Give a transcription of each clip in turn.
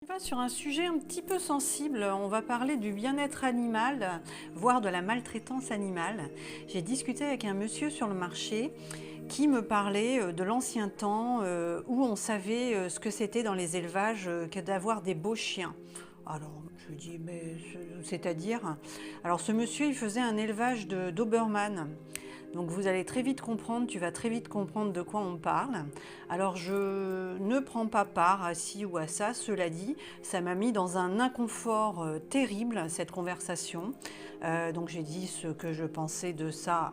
va sur un sujet un petit peu sensible. On va parler du bien-être animal, voire de la maltraitance animale. J'ai discuté avec un monsieur sur le marché qui me parlait de l'ancien temps où on savait ce que c'était dans les élevages que d'avoir des beaux chiens. Alors, je lui dis, mais c'est-à-dire? Alors, ce monsieur, il faisait un élevage de Doberman. Donc vous allez très vite comprendre, tu vas très vite comprendre de quoi on parle. Alors je ne prends pas part à ci ou à ça, cela dit, ça m'a mis dans un inconfort terrible cette conversation. Donc j'ai dit ce que je pensais de ça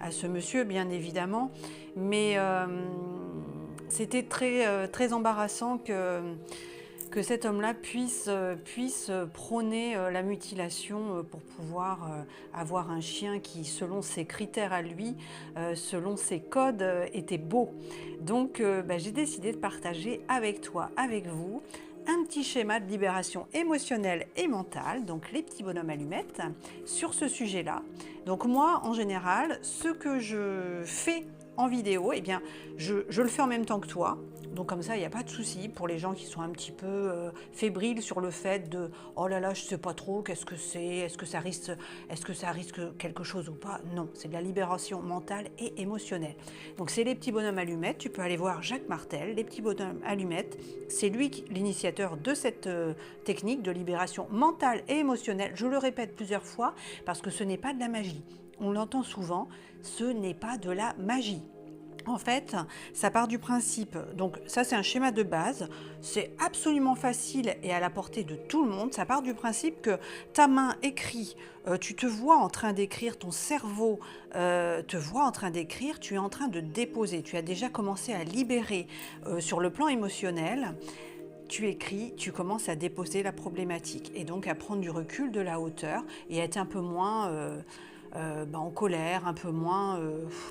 à ce monsieur, bien évidemment, mais c'était très embarrassant que cet homme-là puisse prôner la mutilation pour pouvoir avoir un chien qui, selon ses critères à lui, selon ses codes, était beau. Donc j'ai décidé de partager avec toi, avec vous, un petit schéma de libération émotionnelle et mentale, donc les petits bonhommes allumettes, sur ce sujet-là. Donc moi, en général, ce que je fais en vidéo, eh bien, je le fais en même temps que toi. Donc comme ça, il n'y a pas de souci pour les gens qui sont un petit peu fébriles sur le fait de « Oh là là, je ne sais pas trop, qu'est-ce que c'est? Est-ce que ça risque quelque chose ou pas ?» Non, c'est de la libération mentale et émotionnelle. Donc c'est les petits bonhommes allumettes. Tu peux aller voir Jacques Martel, les petits bonhommes allumettes. C'est lui l'initiateur de cette technique de libération mentale et émotionnelle. Je le répète plusieurs fois parce que ce n'est pas de la magie. On l'entend souvent, ce n'est pas de la magie. En fait, ça part du principe, donc ça c'est un schéma de base, c'est absolument facile et à la portée de tout le monde. Ça part du principe que ta main écrit, tu te vois en train d'écrire, ton cerveau te voit en train d'écrire, tu es en train de déposer, tu as déjà commencé à libérer sur le plan émotionnel. Tu écris, tu commences à déposer la problématique et donc à prendre du recul, de la hauteur et à être un peu moins en colère, un peu moins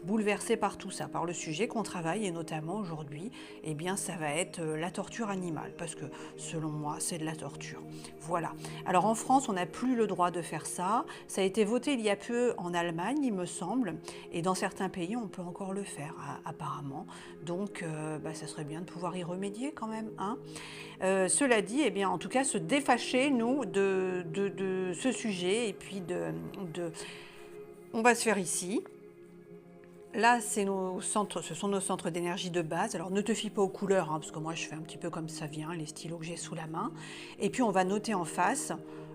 bouleversé par tout ça, par le sujet qu'on travaille et notamment aujourd'hui, eh bien ça va être la torture animale parce que selon moi c'est de la torture. Voilà. Alors en France on n'a plus le droit de faire ça, ça a été voté il y a peu en Allemagne il me semble et dans certains pays on peut encore le faire apparemment, donc ça serait bien de pouvoir y remédier quand même, hein. Cela dit, eh bien en tout cas se défâcher nous de ce sujet et puis on va se faire ici. Là, ce sont nos centres d'énergie de base. Alors, ne te fie pas aux couleurs, hein, parce que moi, je fais un petit peu comme ça vient, les stylos que j'ai sous la main. Et puis, on va noter en face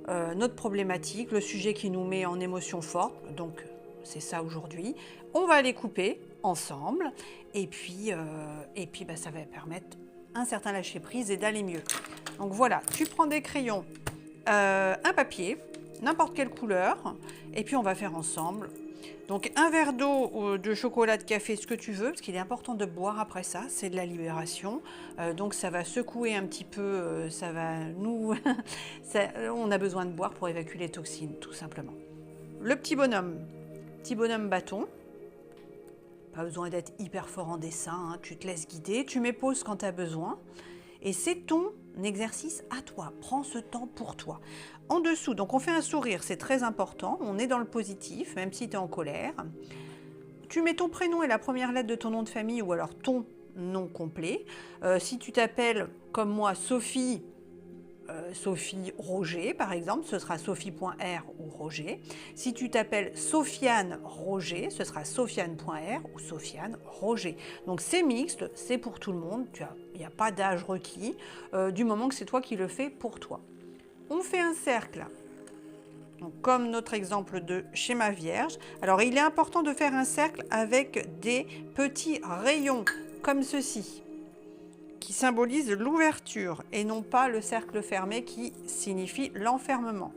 notre problématique, le sujet qui nous met en émotion forte. Donc, c'est ça aujourd'hui. On va les couper ensemble. Et puis, ça va permettre un certain lâcher-prise et d'aller mieux. Donc, voilà, tu prends des crayons, un papier, n'importe quelle couleur, et puis on va faire ensemble. Donc un verre d'eau, de chocolat, de café, ce que tu veux, parce qu'il est important de boire après ça, c'est de la libération. Donc ça va secouer un petit peu, ça va nous... on a besoin de boire pour évacuer les toxines, tout simplement. Le petit bonhomme bâton. Pas besoin d'être hyper fort en dessin, hein, tu te laisses guider, tu mets pause quand tu as besoin. Et c'est ton exercice à toi, prends ce temps pour toi. En dessous, donc on fait un sourire, c'est très important, on est dans le positif, même si tu es en colère. Tu mets ton prénom et la première lettre de ton nom de famille ou alors ton nom complet. Si tu t'appelles, comme moi, Sophie Roger, par exemple, ce sera sophie.r ou Roger. Si tu t'appelles Sofiane Roger, ce sera sofiane.r ou Sofiane Roger. Donc c'est mixte, c'est pour tout le monde, il n'y a pas d'âge requis, du moment que c'est toi qui le fais pour toi. On fait un cercle, donc, comme notre exemple de schéma vierge. Alors il est important de faire un cercle avec des petits rayons, comme ceci, qui symbolise l'ouverture et non pas le cercle fermé qui signifie l'enfermement.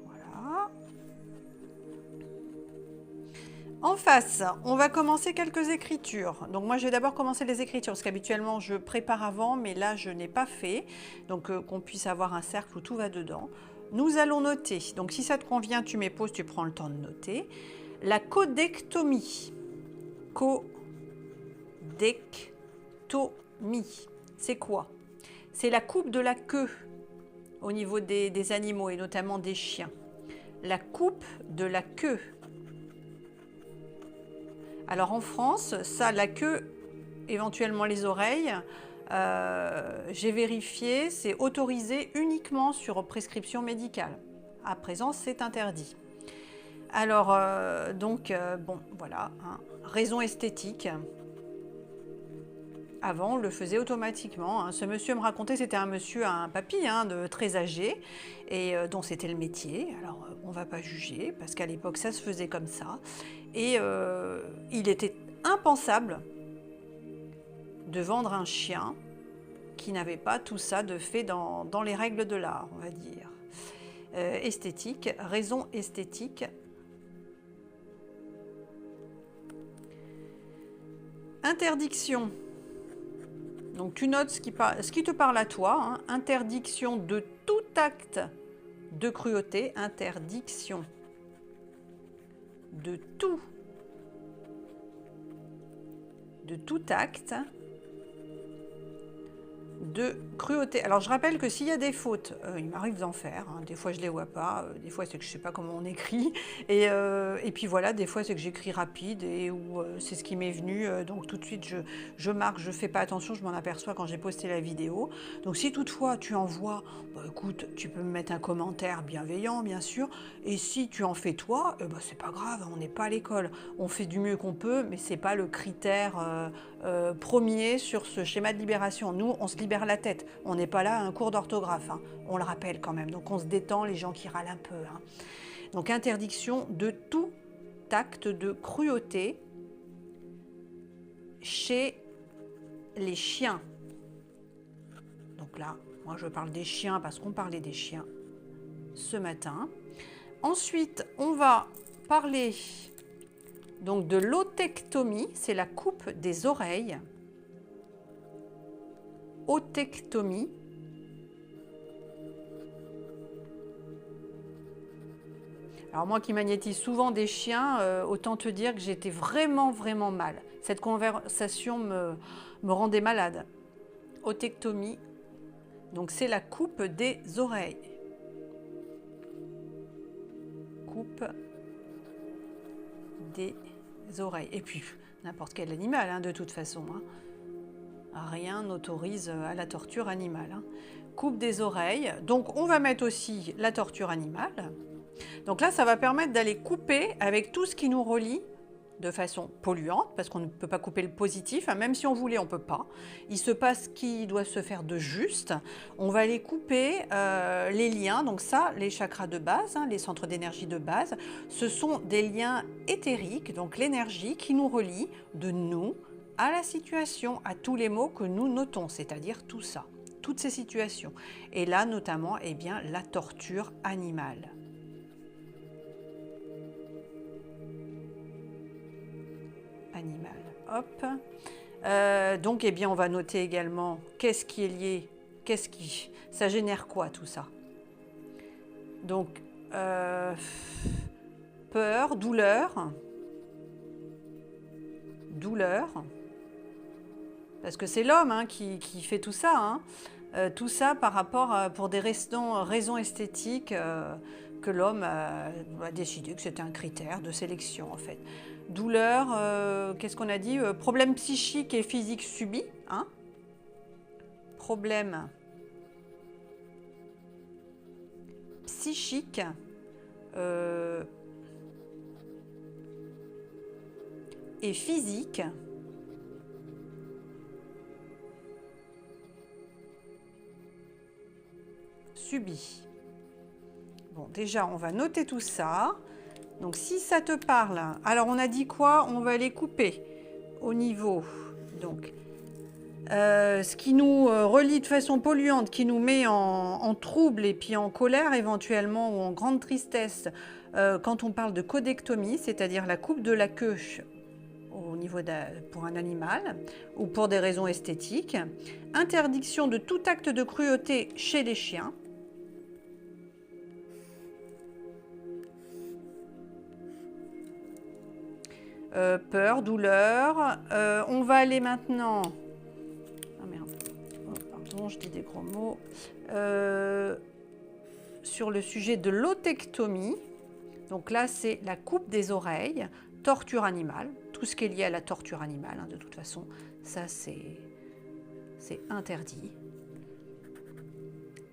Voilà. En face, on va commencer quelques écritures. Donc moi, je vais d'abord commencer les écritures, parce qu'habituellement, je prépare avant, mais là, je n'ai pas fait. Donc qu'on puisse avoir un cercle où tout va dedans. Nous allons noter. Donc si ça te convient, tu mets pause, tu prends le temps de noter. La codectomie. Codectomie. C'est quoi? C'est la coupe de la queue au niveau des animaux et notamment des chiens. La coupe de la queue. Alors en France, ça, la queue, éventuellement les oreilles, J'ai vérifié, c'est autorisé uniquement sur prescription médicale. À présent, c'est interdit. Alors, bon, voilà, hein. Raison esthétique. Avant, on le faisait automatiquement, hein. Ce monsieur me racontait, c'était un papy, hein, très âgé, et dont c'était le métier. Alors, on ne va pas juger, parce qu'à l'époque, ça se faisait comme ça. Et il était impensable de vendre un chien qui n'avait pas tout ça de fait dans les règles de l'art, on va dire. Esthétique, raison esthétique. Interdiction. Donc tu notes ce qui te parle à toi, hein. Interdiction de tout acte de cruauté, interdiction de tout acte de cruauté. Alors je rappelle que s'il y a des fautes, il m'arrive d'en faire, hein. Des fois je les vois pas, des fois c'est que je sais pas comment on écrit, et puis voilà, des fois c'est que j'écris rapide ou c'est ce qui m'est venu, donc tout de suite je marque, je fais pas attention, je m'en aperçois quand j'ai posté la vidéo. Donc si toutefois tu en vois, écoute, tu peux me mettre un commentaire bienveillant bien sûr, et si tu en fais toi, c'est pas grave, on n'est pas à l'école, on fait du mieux qu'on peut, mais c'est pas le critère premier sur ce schéma de libération. Nous, on se libère la tête. On n'est pas là à un cours d'orthographe, hein. On le rappelle quand même. Donc on se détend, les gens qui râlent un peu, hein. Donc interdiction de tout acte de cruauté chez les chiens. Donc là, moi je parle des chiens parce qu'on parlait des chiens ce matin. Ensuite, on va parler donc de l'otectomie, c'est la coupe des oreilles. Otectomie. Alors moi qui magnétise souvent des chiens, autant te dire que j'étais vraiment mal. Cette conversation me rendait malade. Otectomie, donc c'est la coupe des oreilles. Coupe des oreilles. Et puis n'importe quel animal, hein, de toute façon, hein. Rien n'autorise à la torture animale, hein. Coupe des oreilles. Donc on va mettre aussi la torture animale. Donc là, ça va permettre d'aller couper avec tout ce qui nous relie de façon polluante, parce qu'on ne peut pas couper le positif, hein, même si on voulait, on ne peut pas. Il se passe ce qui doit se faire de juste. On va aller couper les liens, donc ça, les chakras de base, hein, les centres d'énergie de base, ce sont des liens éthériques, donc l'énergie qui nous relie de nous à la situation, à tous les mots que nous notons, c'est-à-dire tout ça, toutes ces situations. Et là, notamment, eh bien, la torture animale. Hop. Donc, eh bien, on va noter également qu'est-ce qui est lié, ça génère quoi tout ça. Donc, peur, douleur, parce que c'est l'homme, hein, qui fait tout ça, hein. Tout ça par rapport pour des raisons esthétiques que l'homme a décidé que c'était un critère de sélection en fait. Douleur, qu'est-ce qu'on a dit? Problème psychique et physique subi, hein. Problème psychique et physique subi. Bon, déjà, on va noter tout ça. Donc, si ça te parle, alors on a dit quoi? On va les couper au niveau, donc, ce qui nous relie de façon polluante, qui nous met en trouble et puis en colère éventuellement ou en grande tristesse quand on parle de codectomie, c'est-à-dire la coupe de la queue au niveau pour un animal ou pour des raisons esthétiques. Interdiction de tout acte de cruauté chez les chiens. Peur, douleur. On va aller maintenant... Ah merde, oh, pardon, je dis des gros mots. Sur le sujet de l'otectomie. Donc là, c'est la coupe des oreilles, torture animale, tout ce qui est lié à la torture animale, hein, de toute façon, ça c'est c'est interdit.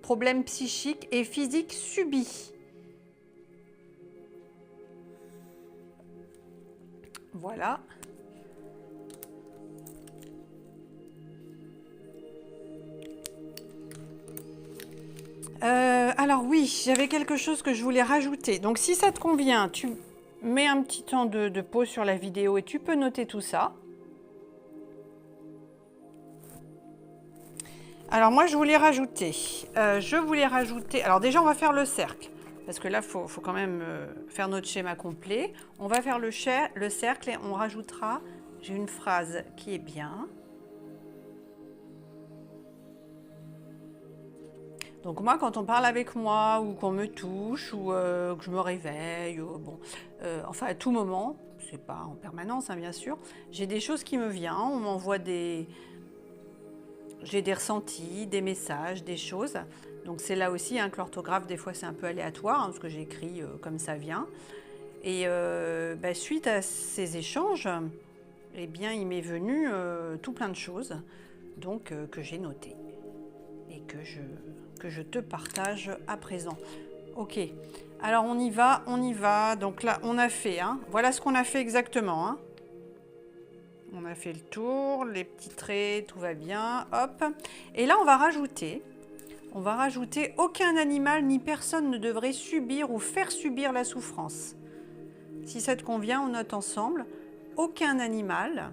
Problème psychique et physique subi. Voilà. Alors oui, j'avais quelque chose que je voulais rajouter. Donc si ça te convient, tu mets un petit temps de pause sur la vidéo et tu peux noter tout ça. Alors moi je voulais rajouter, alors déjà on va faire le cercle, parce que là il faut quand même faire notre schéma complet. On va faire le cercle et on rajoutera, j'ai une phrase qui est bien. Donc moi quand on parle avec moi ou qu'on me touche ou que je me réveille, enfin à tout moment, c'est pas en permanence hein, bien sûr, j'ai des choses qui me viennent, on m'envoie j'ai des ressentis, des messages, des choses. Donc c'est là aussi hein, que l'orthographe, des fois, c'est un peu aléatoire, hein, parce que j'écris comme ça vient. Et suite à ces échanges, eh bien, il m'est venu tout plein de choses donc, que j'ai notées et que je te partage à présent. Ok, alors on y va. Donc là, on a fait, hein, voilà ce qu'on a fait exactement. Hein. On a fait le tour, les petits traits, tout va bien, hop. Et là, on va rajouter aucun animal ni personne ne devrait subir ou faire subir la souffrance. Si ça te convient, on note ensemble. Aucun animal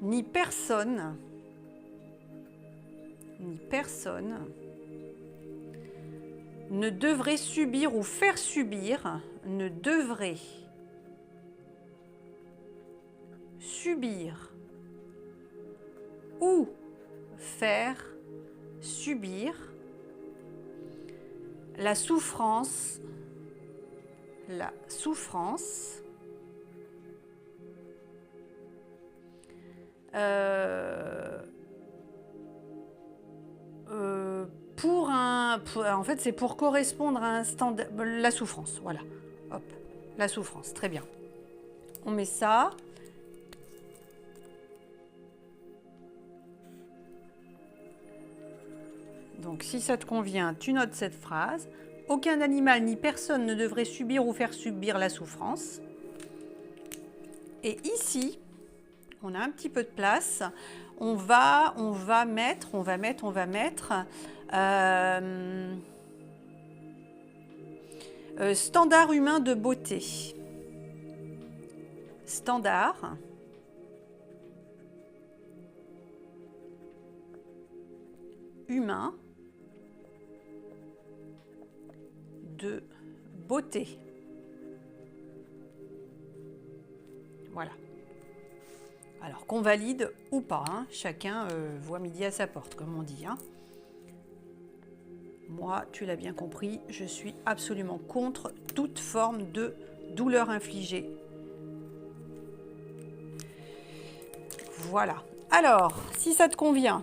ni personne ne devrait subir ou faire subir, ne devrait subir ou faire subir la souffrance en fait, c'est pour correspondre à un standard, la souffrance, voilà, hop, la souffrance, très bien. On met ça. Donc, si ça te convient, tu notes cette phrase. Aucun animal ni personne ne devrait subir ou faire subir la souffrance. Et ici, on a un petit peu de place. On va mettre standard humain de beauté. Standard humain de beauté. Voilà. Alors qu'on valide ou pas, hein, chacun voit midi à sa porte, comme on dit. Hein. Moi, tu l'as bien compris, je suis absolument contre toute forme de douleur infligée. Voilà. Alors, si ça te convient,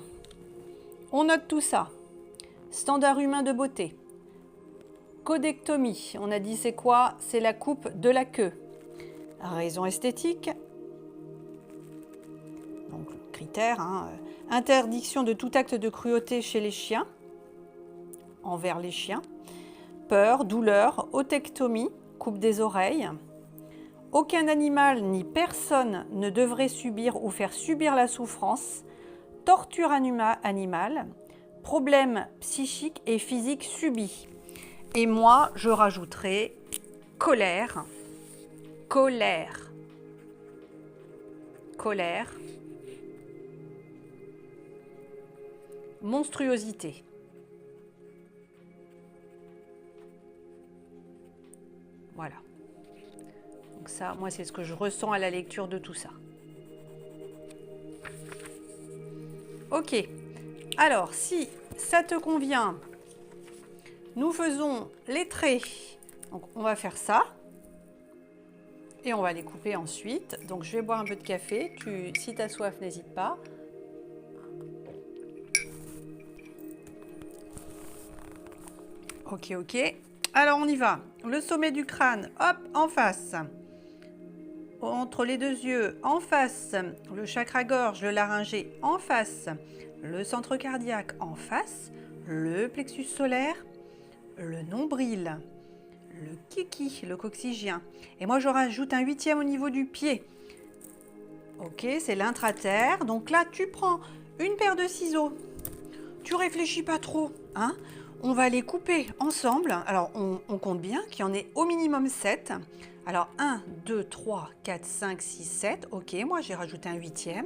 on note tout ça. Standard humain de beauté. Codectomie, on a dit c'est quoi? C'est la coupe de la queue. Raison esthétique. Donc, critère, hein. Interdiction de tout acte de cruauté chez les chiens, envers les chiens. Peur, douleur, otectomie, coupe des oreilles. Aucun animal ni personne ne devrait subir ou faire subir la souffrance. Torture animale. Problème psychique et physique subi. Et moi, je rajouterai colère. Colère. Colère. Monstruosité. Voilà. Donc ça, moi, c'est ce que je ressens à la lecture de tout ça. Ok. Alors, si ça te convient, nous faisons les traits. Donc, on va faire ça. Et on va les couper ensuite. Donc, je vais boire un peu de café. Si tu as soif, n'hésite pas. Ok, ok. Alors, on y va. Le sommet du crâne, hop, en face. entre les deux yeux, en face, le chakra gorge, le laryngé en face, le centre cardiaque en face, le plexus solaire, le nombril, le kiki, le coccygien. Et moi, je rajoute un 8e au niveau du pied. Ok, c'est l'intraterre. Donc là, tu prends une paire de ciseaux. Tu réfléchis pas trop, hein? On va les couper ensemble. Alors, on compte bien qu'il y en ait au minimum 7. Alors, 1, 2, 3, 4, 5, 6, 7. Ok, moi, j'ai rajouté un 8e.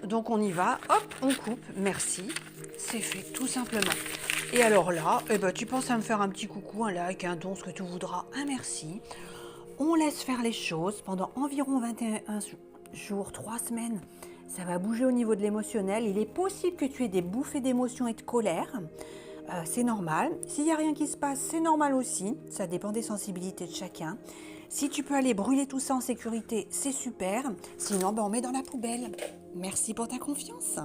Donc, on y va. Hop, on coupe. Merci. C'est fait, tout simplement. Et alors là, eh ben, tu penses à me faire un petit coucou, un like, un don, ce que tu voudras. Un merci. On laisse faire les choses pendant environ 21 jours, 3 semaines. Ça va bouger au niveau de l'émotionnel. Il est possible que tu aies des bouffées d'émotions et de colère. C'est normal. S'il n'y a rien qui se passe, c'est normal aussi. Ça dépend des sensibilités de chacun. Si tu peux aller brûler tout ça en sécurité, c'est super. Sinon, on met dans la poubelle. Merci pour ta confiance.